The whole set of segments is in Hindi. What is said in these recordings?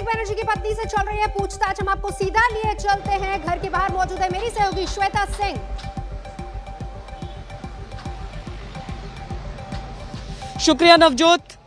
अभिषेक बनर्जी की पत्नी से चल रही है पूछताछ। हम आपको सीधा लिए चलते हैं, घर के बाहर मौजूद है मेरी सहयोगी श्वेता सिंह। शुक्रिया नवजोत।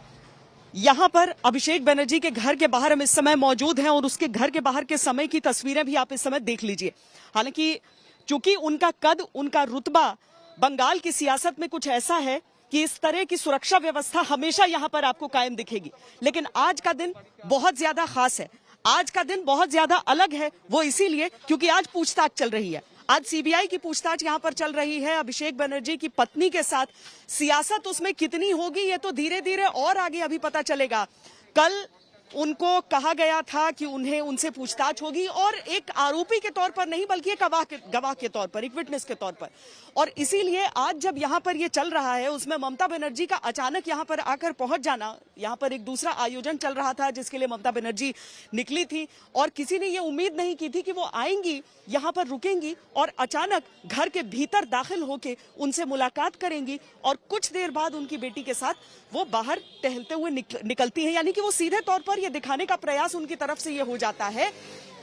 यहाँ पर अभिषेक बनर्जी के घर के बाहर हम इस समय मौजूद हैं और उसके घर के बाहर के समय की तस्वीरें भी आप इस समय देख लीजिए। हालांकि चूंकि उनका कद, उनका रुतबा बंगाल की सियासत में कुछ ऐसा है कि इस तरह की सुरक्षा व्यवस्था हमेशा यहाँ पर आपको कायम दिखेगी, लेकिन आज का दिन बहुत ज्यादा खास है। आज का दिन बहुत ज्यादा अलग है, वो इसीलिए क्योंकि आज पूछताछ चल रही है। आज सीबीआई की पूछताछ यहाँ पर चल रही है अभिषेक बनर्जी की पत्नी के साथ। सियासत उसमें कितनी होगी ये तो धीरे धीरे और आगे अभी पता चलेगा। कल उनको कहा गया था कि उन्हें उनसे पूछताछ होगी और एक आरोपी के तौर पर नहीं बल्कि एक गवाह के तौर पर, एक विटनेस के तौर पर। और इसीलिए आज जब यहाँ पर ये चल रहा है, उसमें ममता बनर्जी का अचानक यहाँ पर आकर पहुंच जाना, यहाँ पर एक दूसरा आयोजन चल रहा था जिसके लिए ममता बनर्जी निकली थी और किसी ने ये उम्मीद नहीं की थी कि वो आएंगी, यहाँ पर रुकेंगी और अचानक घर के भीतर दाखिल होके उनसे मुलाकात करेंगी और कुछ देर बाद उनकी बेटी के साथ वो बाहर टहलते हुए निकलती हैं। यानी कि वो सीधे तौर पर ये दिखाने का प्रयास उनकी तरफ से ये हो जाता है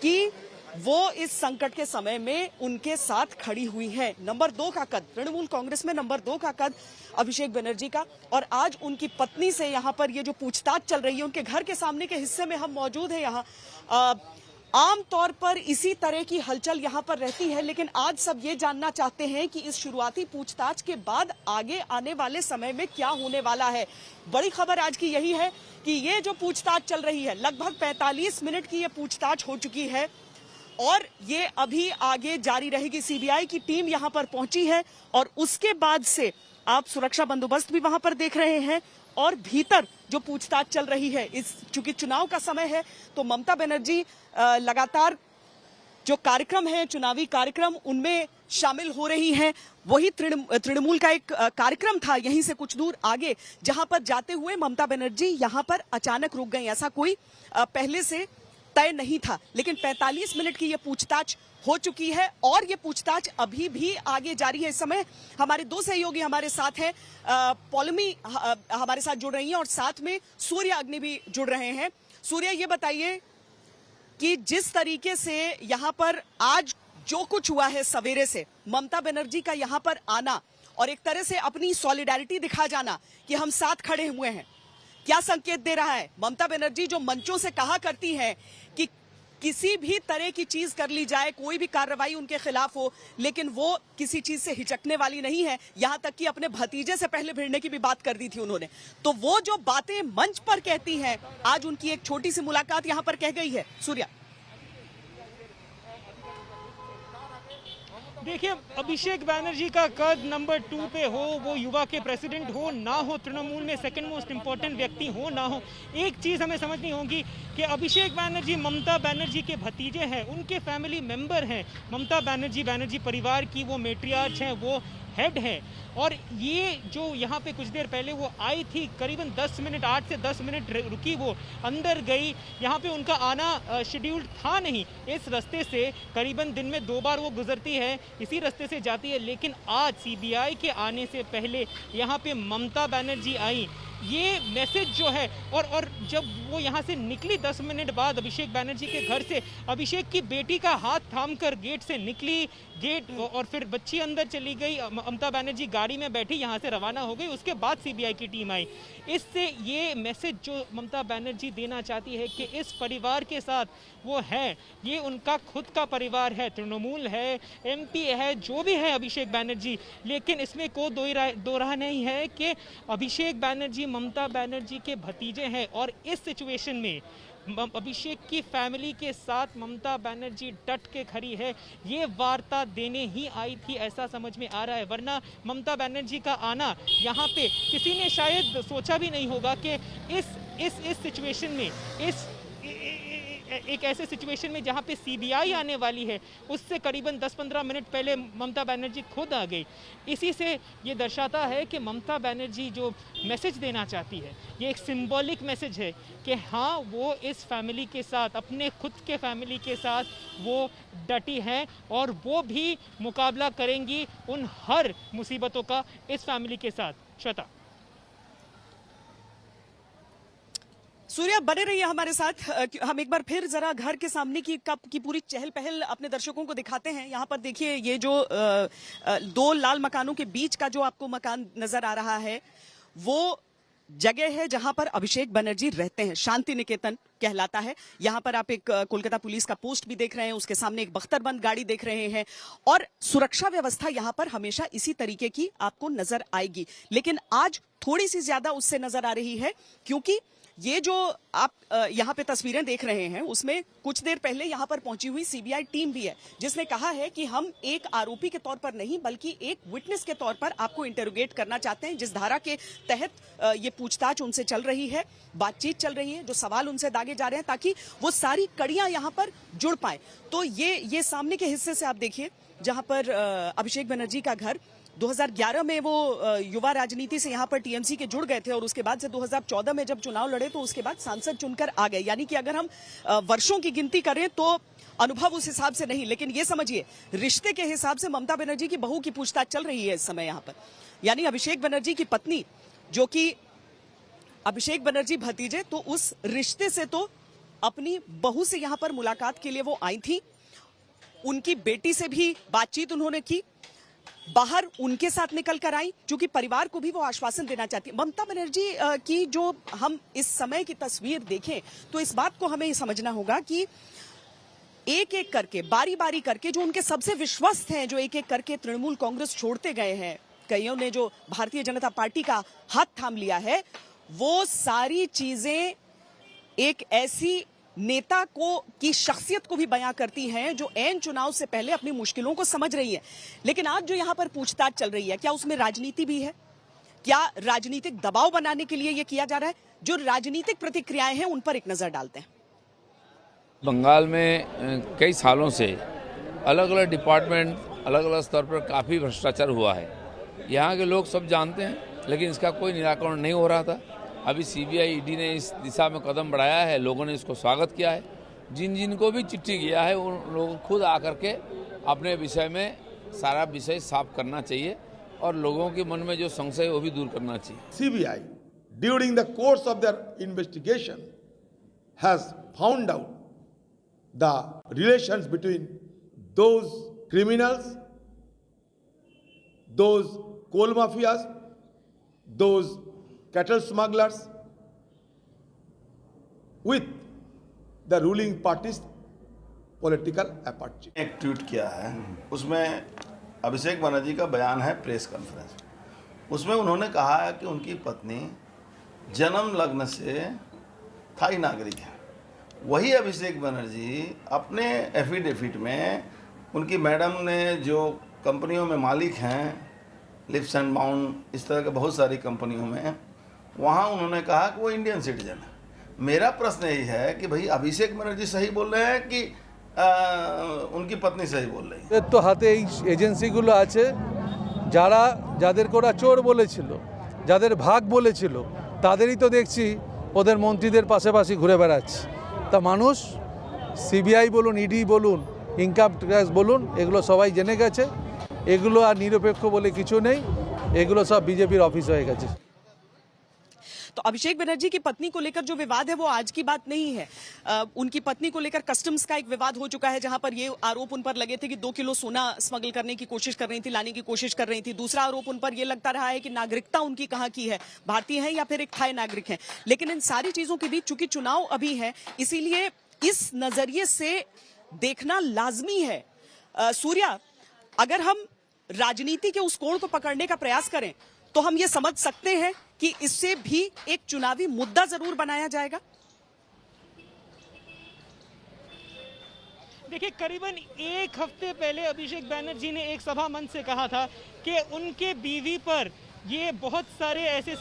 कि वो इस संकट के समय में उनके साथ खड़ी हुई है। नंबर 2 का कद, तृणमूल कांग्रेस में नंबर 2 का कद अभिषेक बनर्जी का। और आज उनकी पत्नी से यहाँ पर ये जो पूछताछ चल रही है, उनके घर के सामने के हिस्से में हम मौजूद हैं। यहाँ आम तौर पर इसी तरह की हलचल यहाँ पर रहती है, लेकिन आज सब ये जानना चाहते हैं कि इस शुरुआती पूछताछ के बाद आगे आने वाले समय में क्या होने वाला है। बड़ी खबर आज की यही है कि ये जो पूछताछ चल रही है, लगभग 45 मिनट की ये पूछताछ हो चुकी है और ये अभी आगे जारी रहेगी। सीबीआई की टीम यहाँ पर पहुंची है और उसके बाद से आप सुरक्षा बंदोबस्त भी वहां पर देख रहे हैं और भीतर जो पूछताछ चल रही है, इस चूंकि चुनाव का समय है तो ममता बनर्जी लगातार जो कार्यक्रम है, चुनावी कार्यक्रम, उनमें शामिल हो रही हैं। वही तृणमूल का एक कार्यक्रम था यहीं से कुछ दूर आगे, जहां पर जाते हुए ममता बनर्जी यहां पर अचानक रुक गई। ऐसा कोई पहले से तय नहीं था, लेकिन 45 मिनट की ये पूछताछ हो चुकी है और ये पूछताछ अभी भी आगे जारी है। इस समय हमारे 2 सहयोगी हमारे साथ हैं, पौलमी हमारे साथ जुड़ रही हैं और साथ में सूर्य अग्नि भी जुड़ रहे हैं। सूर्य, ये बताइए कि जिस तरीके से यहाँ पर आज जो कुछ हुआ है सवेरे से, ममता बनर्जी का यहाँ पर आना और एक तरह से अपनी सॉलिडारिटी दिखा जाना कि हम साथ खड़े हुए हैं, क्या संकेत दे रहा है? ममता बनर्जी जो मंचों से कहा करती है कि किसी भी तरह की चीज कर ली जाए, कोई भी कार्रवाई उनके खिलाफ हो, लेकिन वो किसी चीज से हिचकने वाली नहीं है। यहां तक कि अपने भतीजे से पहले भिड़ने की भी बात कर दी थी उन्होंने। तो वो जो बातें मंच पर कहती हैं, आज उनकी एक छोटी सी मुलाकात यहां पर कह गई है। सूर्या, देखिए, अभिषेक बनर्जी का कद नंबर 2 पे हो, वो युवा के प्रेसिडेंट हो ना हो, तृणमूल में सेकंड मोस्ट इंपॉर्टेंट व्यक्ति हो ना हो, एक चीज़ हमें समझनी होगी कि अभिषेक बनर्जी ममता बनर्जी के भतीजे हैं, उनके फैमिली मेंबर हैं। ममता बनर्जी परिवार की वो मैट्रियार्च हैं, वो हेड है। और ये जो यहाँ पे कुछ देर पहले वो आई थी, करीबन 10 मिनट, 8 से 10 मिनट रुकी, वो अंदर गई। यहाँ पे उनका आना शेड्यूल्ड था नहीं। इस रास्ते से करीबन दिन में 2 बार वो गुजरती है, इसी रास्ते से जाती है, लेकिन आज सीबीआई के आने से पहले यहाँ पे ममता बनर्जी आई। ये मैसेज जो है, और जब वो यहाँ से निकली 10 मिनट बाद अभिषेक बनर्जी के घर से, अभिषेक की बेटी का हाथ थामकर गेट से निकली, गेट और फिर बच्ची अंदर चली गई, ममता बनर्जी गाड़ी में बैठी यहाँ से रवाना हो गई। उसके बाद सीबीआई की टीम आई। इससे ये मैसेज जो ममता बनर्जी देना चाहती है कि इस परिवार के साथ वो है, ये उनका खुद का परिवार है, तृणमूल है, एमपी है, जो भी है अभिषेक बनर्जी, लेकिन इसमें कोई दो राह नहीं है कि अभिषेक बनर्जी ममता बनर्जी के भतीजे हैं। और इस सिचुएशन में अभिषेक की फैमिली के साथ ममता बनर्जी डट के खड़ी है। ये वार्ता देने ही आई थी, ऐसा समझ में आ रहा है, वरना ममता बनर्जी का आना यहाँ पे किसी ने शायद सोचा भी नहीं होगा कि इस सिचुएशन में, एक ऐसे सिचुएशन में जहाँ पे सीबीआई आने वाली है, उससे करीबन 10-15 मिनट पहले ममता बनर्जी खुद आ गई। इसी से ये दर्शाता है कि ममता बनर्जी जो मैसेज देना चाहती है, ये एक सिंबॉलिक मैसेज है कि हाँ, वो इस फैमिली के साथ, अपने खुद के फैमिली के साथ वो डटी हैं और वो भी मुकाबला करेंगी उन हर मुसीबतों का इस फैमिली के साथ। श्वेता। सूर्या बने रहिए हमारे साथ। हम एक बार फिर जरा घर के सामने की पूरी चहल पहल अपने दर्शकों को दिखाते हैं। यहाँ पर देखिए ये जो दो लाल मकानों के बीच का जो आपको मकान नजर आ रहा है वो जगह है जहां पर अभिषेक बनर्जी रहते हैं। शांति निकेतन कहलाता है। यहाँ पर आप एक कोलकाता पुलिस का पोस्ट भी देख रहे हैं, उसके सामने एक बख्तरबंद गाड़ी देख रहे हैं और सुरक्षा व्यवस्था यहाँ पर हमेशा इसी तरीके की आपको नजर आएगी। लेकिन आज थोड़ी सी ज्यादा उससे नजर आ रही है, क्योंकि ये जो आप यहाँ पे तस्वीरें देख रहे हैं उसमें कुछ देर पहले यहाँ पर पहुंची हुई सीबीआई टीम भी है, जिसने कहा है कि हम एक आरोपी के तौर पर नहीं बल्कि एक विटनेस के तौर पर आपको इंटरोगेट करना चाहते हैं। जिस धारा के तहत ये पूछताछ उनसे चल रही है, बातचीत चल रही है, जो सवाल उनसे दागे जा रहे हैं ताकि वो सारी कड़ियां यहाँ पर जुड़ पाए। तो ये सामने के हिस्से से आप देखिए जहां पर अभिषेक बनर्जी का घर 2011 में वो युवा राजनीति से यहाँ पर टीएमसी के जुड़ गए थे और उसके बाद से 2014 में जब चुनाव लड़े तो उसके बाद सांसद चुनकर आ गए। यानी कि अगर हम वर्षों की गिनती करें तो अनुभव उस हिसाब से नहीं, लेकिन ये समझिए रिश्ते के हिसाब से ममता बनर्जी की बहू की पूछताछ चल रही है इस समय यहाँ पर। यानी अभिषेक बनर्जी की पत्नी जो कि अभिषेक बनर्जी भतीजे, तो उस रिश्ते से तो अपनी बहू से यहाँ पर मुलाकात के लिए वो आई थी। उनकी बेटी से भी बातचीत उन्होंने की, बाहर उनके साथ निकल कर आई, क्योंकि परिवार को भी वो आश्वासन देना चाहती है। ममता बनर्जी की जो हम इस समय की तस्वीर देखें तो इस बात को हमें ये समझना होगा कि एक एक करके बारी बारी करके जो उनके सबसे विश्वस्त हैं, जो एक एक करके तृणमूल कांग्रेस छोड़ते गए हैं, कईयों ने जो भारतीय जनता पार्टी का हाथ थाम लिया है, वो सारी चीजें एक ऐसी नेता को की शख्सियत को भी बयां करती हैं जो ऐन चुनाव से पहले अपनी मुश्किलों को समझ रही है। लेकिन आज जो यहां पर पूछताछ चल रही है, क्या उसमें राजनीति भी है? क्या राजनीतिक दबाव बनाने के लिए यह किया जा रहा है? जो राजनीतिक प्रतिक्रियाएं हैं उन पर एक नजर डालते हैं। बंगाल में कई सालों से अलग अलग डिपार्टमेंट, अलग अलग स्तर पर काफ़ी भ्रष्टाचार हुआ है। यहाँ के लोग सब जानते हैं, लेकिन इसका कोई निराकरण नहीं हो रहा था। अभी सीबीआई ईडी ने इस दिशा में कदम बढ़ाया है, लोगों ने इसको स्वागत किया है। जिन जिन को भी चिट्ठी किया है उन लोगों खुद आकर के अपने विषय में सारा विषय साफ करना चाहिए और लोगों के मन में जो संशय है वो भी दूर करना चाहिए। CBI during the course of their investigation has found out the relations between those criminals, those coal mafias, those cattle smugglers with the ruling party's political approach. एक ट्वीट किया है, उसमें अभिषेक बनर्जी का बयान है प्रेस कॉन्फ्रेंस। उसमें उन्होंने कहा है कि उनकी पत्नी जन्म लग्न से थाई नागरिक है। वही अभिषेक बनर्जी अपने एफिडेविट में उनकी मैडम ने जो कंपनियों में मालिक हैं, लिप्स एंड बाउंड, इस तरह के बहुत सारी कंपनियों में, वहाँ उन्होंने कहा कि वो इंडियन सिटीजन है। मेरा प्रश्न यही है कि भाई अभिषेक बनर्जी सही बोल रहे हैं कि उनकी पत्नी सही बोल रही है? তো হাতে এই এজেন্সিগুলো আছে যারা যাদেরকে ওরা চোর বলেছিল, যাদের ভাগ বলেছিল, তাদেরই তো দেখছি ওদের মন্ত্রীদের পাশাপাশি ঘুরে বেড়াচ্ছে। তা মানুষ সিবিআই বলুন, ইডি বলুন, ইনকাম ট্যাক্স বলুন, এগুলো সবাই জেনে গেছে। এগুলো আর নিরপেক্ষ বলে কিছু নেই, এগুলো সব বিজেপির অফিস হয়ে গেছে। तो अभिषेक बनर्जी की पत्नी को लेकर जो विवाद है वो आज की बात नहीं है। उनकी पत्नी को लेकर कस्टम्स का एक विवाद हो चुका है, जहां पर ये आरोप उन पर लगे थे कि 2 किलो सोना स्मगल करने की कोशिश कर रही थी, लाने की कोशिश कर रही थी। दूसरा आरोप उन पर यह लगता रहा है कि नागरिकता उनकी कहां की है, भारतीय है या फिर एक थाई नागरिक है। लेकिन इन सारी चीजों के बीच चूंकि चुनाव अभी है, इसीलिए इस नजरिए से देखना लाजमी है। सूर्या, अगर हम राजनीति के उस कोण को पकड़ने का प्रयास करें तो हम ये समझ सकते हैं कि इससे भी एक चुनावी मुद्दा जरूर बनाया जाएगा। देखिए, करीबन एक हफ्ते पहले अभिषेक बनर्जी ने एक सभा मंच से कहा था कि उनके बीवी पर ये बहुत सारे ऐसे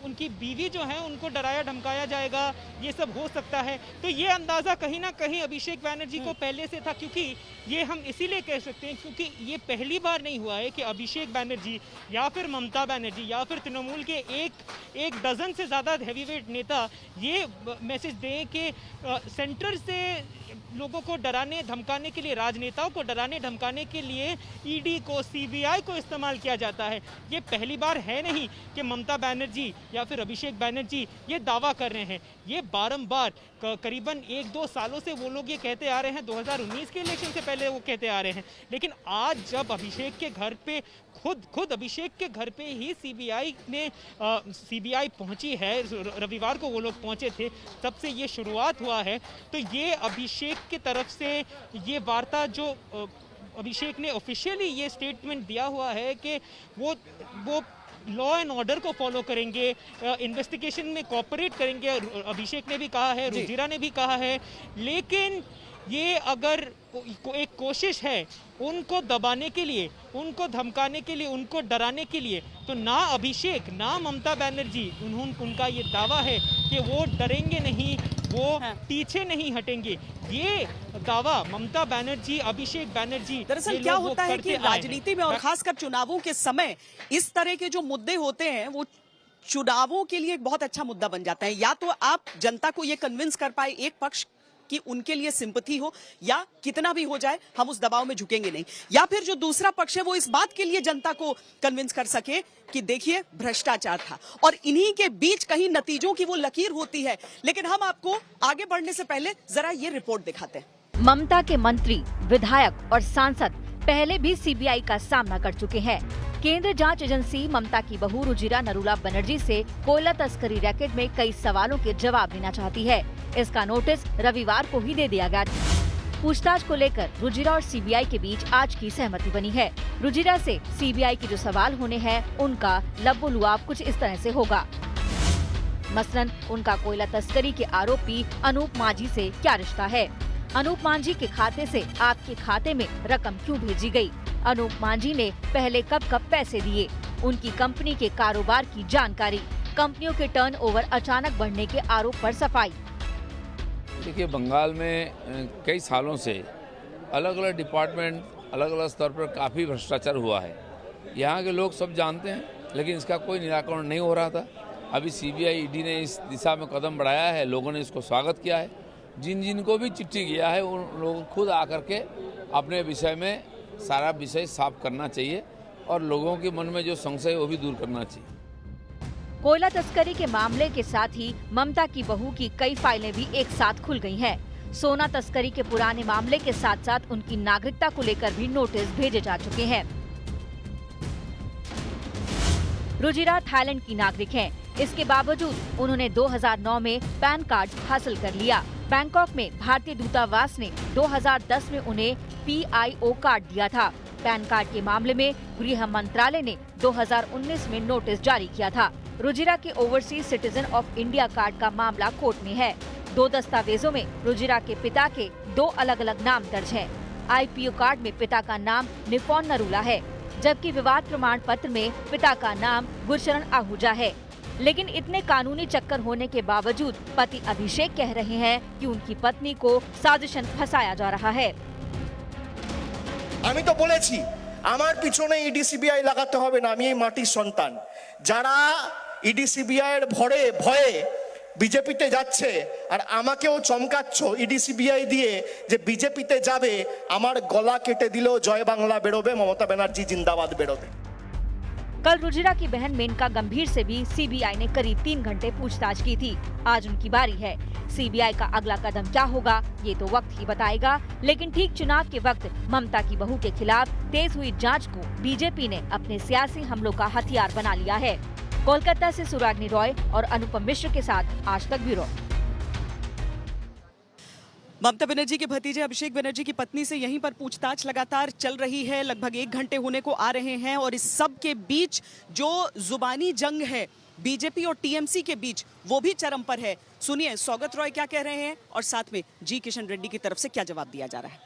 उनकी बीवी जो है उनको डराया धमकाया जाएगा, ये सब हो सकता है। तो ये अंदाज़ा कहीं ना कहीं अभिषेक बनर्जी को पहले से था, क्योंकि ये हम इसीलिए कह सकते हैं क्योंकि ये पहली बार नहीं हुआ है कि अभिषेक बनर्जी या फिर ममता बनर्जी या फिर तृणमूल के एक डजन से ज़्यादा हैवीवेट नेता ये मैसेज दें कि सेंटर से लोगों को डराने धमकाने के लिए, राजनेताओं को डराने धमकाने के लिए ईडी को, सीबीआई को इस्तेमाल किया जाता है। ये पहली बार है नहीं कि ममता बनर्जी या फिर अभिषेक बनर्जी ये दावा कर रहे हैं। ये बारंबार करीबन 1-2 सालों से वो लोग ये कहते आ रहे हैं, 2019 के इलेक्शन से पहले वो कहते आ रहे हैं। लेकिन आज जब अभिषेक के घर पे खुद अभिषेक के घर पे ही सीबीआई पहुंची है, रविवार को वो लोग पहुंचे थे, तब से ये शुरुआत हुआ है। तो ये अभिषेक की तरफ से ये वार्ता जो अभिषेक ने ऑफिशियली ये स्टेटमेंट दिया हुआ है कि वो लॉ एंड ऑर्डर को फॉलो करेंगे, इन्वेस्टिगेशन में कोऑपरेट करेंगे। अभिषेक ने भी कहा है, रुजिरा ने भी कहा है। लेकिन ये अगर एक कोशिश है उनको दबाने के लिए, उनको धमकाने के लिए, उनको डराने के लिए, तो ना अभिषेक ना ममता बनर्जी उनका ये दावा है कि वो डरेंगे नहीं, वो पीछे नहीं हटेंगे। ये दावा ममता बनर्जी, अभिषेक बनर्जी, दरअसल क्या होता है कि राजनीति में और खासकर चुनावों के समय इस तरह के जो मुद्दे होते हैं वो चुनावों के लिए एक बहुत अच्छा मुद्दा बन जाता है। या तो आप जनता को ये कन्विंस कर पाए एक पक्ष कि उनके लिए सिंपैथी हो, या कितना भी हो जाए हम उस दबाव में झुकेंगे नहीं, या फिर जो दूसरा पक्ष है वो इस बात के लिए जनता को कन्विंस कर सके कि देखिए भ्रष्टाचार था। और इन्हीं के बीच कहीं नतीजों की वो लकीर होती है। लेकिन हम आपको आगे बढ़ने से पहले जरा ये रिपोर्ट दिखाते हैं। ममता के मंत्री, विधायक और सांसद पहले भी सीबीआई का सामना कर चुके हैं। केंद्रीय जांच एजेंसी ममता की बहू रुजिरा नरूला बनर्जी से कोयला तस्करी रैकेट में कई सवालों के जवाब लेना चाहती है। इसका नोटिस रविवार को ही दे दिया गया। पूछताछ को लेकर रुजिरा और सीबीआई के बीच आज की सहमति बनी है। रुजिरा से सीबीआई के जो सवाल होने हैं उनका लबो-लुआब कुछ इस तरह से होगा। मसलन उनका कोयला तस्करी के आरोपी अनूप मांझी से क्या रिश्ता है, अनूप मांझी के खाते से आपके खाते में रकम क्यों भेजी गई, अनूप मांझी ने पहले कब पैसे दिए, उनकी कंपनी के कारोबार की जानकारी, कंपनियों के टर्नओवर अचानक बढ़ने के आरोप पर सफाई। देखिए, बंगाल में कई सालों से अलग अलग डिपार्टमेंट, अलग अलग स्तर पर काफ़ी भ्रष्टाचार हुआ है। यहाँ के लोग सब जानते हैं, लेकिन इसका कोई निराकरण नहीं हो रहा था। अभी सीबीआई, ईडी ने इस दिशा में कदम बढ़ाया है, लोगों ने इसको स्वागत किया है। जिन को भी चिट्ठी किया है उन लोगों को खुद आकर के अपने विषय में सारा विषय साफ करना चाहिए और लोगों के मन में जो संशय है वो भी दूर करना चाहिए। कोयला तस्करी के मामले के साथ ही ममता की बहू की कई फाइलें भी एक साथ खुल गई हैं। सोना तस्करी के पुराने मामले के साथ साथ उनकी नागरिकता को लेकर भी नोटिस भेजे जा चुके हैं। रुजिरा थाईलैंड की नागरिक हैं। इसके बावजूद उन्होंने 2009 में पैन कार्ड हासिल कर लिया। बैंकॉक में भारतीय दूतावास ने 2010 में उन्हें PIO कार्ड दिया था। पैन कार्ड के मामले में गृह मंत्रालय ने 2019 में नोटिस जारी किया था। रुजिरा के overseas citizen of India card का मामला कोर्ट में है। 2 दस्तावेजों में रुजिरा के पिता के 2 अलग अलग नाम दर्ज हैं। IPO कार्ड में पिता का नाम निफॉन नरूला है, जबकि विवाद प्रमाण पत्र में पिता का नाम गुरशरण आहूजा है। लेकिन इतने कानूनी चक्कर होने के बावजूद पति अभिषेक कह रहे हैं कि उनकी पत्नी को साजिशन फंसाया जा रहा है। আমি তো বলেছি আমার পিছনে ইডি সিবিআই লাগাতে হবে না, আমি এই মাটির সন্তান। যারা ইডি সিবিআই এর ভয়ে বিজেপিতে যাচ্ছে আর আমাকেও চমকাচ্ছ ইডি সিবিআই দিয়ে যে বিজেপিতে যাবে, আমার গলা কেটে দিলেও জয় বাংলা বেরোবে, মমতা ব্যানার্জি জিন্দাবাদ বেরোবে। कल रुजिरा की बहन मेनका गंभीर से भी सीबीआई ने करीब 3 घंटे पूछताछ की थी। आज उनकी बारी है। सीबीआई का अगला कदम क्या होगा ये तो वक्त ही बताएगा। लेकिन ठीक चुनाव के वक्त ममता की बहू के खिलाफ तेज हुई जांच को बीजेपी ने अपने सियासी हमलों का हथियार बना लिया है। कोलकाता से सुराग्नि रॉय और अनुपम मिश्र के साथ आज तक ब्यूरो। ममता बनर्जी के भतीजे अभिषेक बनर्जी की पत्नी से यहीं पर पूछताछ लगातार चल रही है। लगभग 1 घंटे होने को आ रहे हैं और इस सब के बीच जो जुबानी जंग है बीजेपी और टीएमसी के बीच वो भी चरम पर है। सुनिए सौगत रॉय क्या कह रहे हैं और साथ में जी किशन रेड्डी की तरफ से क्या जवाब दिया जा रहा है।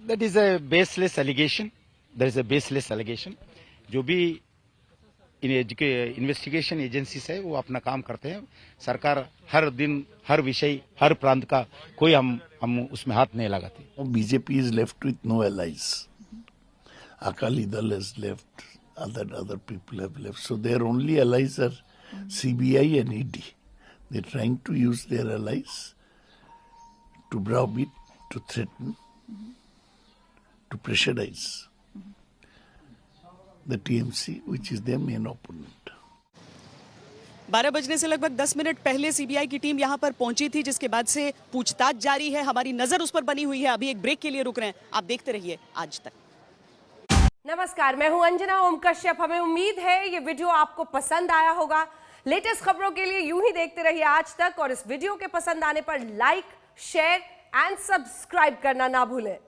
That is a baseless allegation. That is a baseless allegation. जो भी इन्वेस्टिगेशन एजेंसीज है वो अपना काम करते हैं। सरकार हर दिन हर विषय हर प्रांत का कोई हम उसमें हाथ नहीं लगाते। BJP is left with no allies, Akali Dal is left, other people have left, so their only allies are CBI and ED. They're trying to use their allies to browbeat, to threaten, to pressurize the TMC, which is their main opponent. 12 बजने से लगभग 10 मिनट पहले सीबीआई की टीम यहां पर पहुंची थी, जिसके बाद से पूछताछ जारी है। हमारी नजर उस पर बनी हुई है। अभी एक ब्रेक के लिए रुक रहे हैं, आप देखते रहिए आज तक। नमस्कार, मैं हूं अंजना ओम कश्यप। हमें उम्मीद है ये वीडियो आपको पसंद आया होगा। लेटेस्ट खबरों के लिए यूं ही देखते रहिए आज तक, और इस वीडियो के पसंद आने पर लाइक, शेयर एंड सब्सक्राइब करना ना भूलें।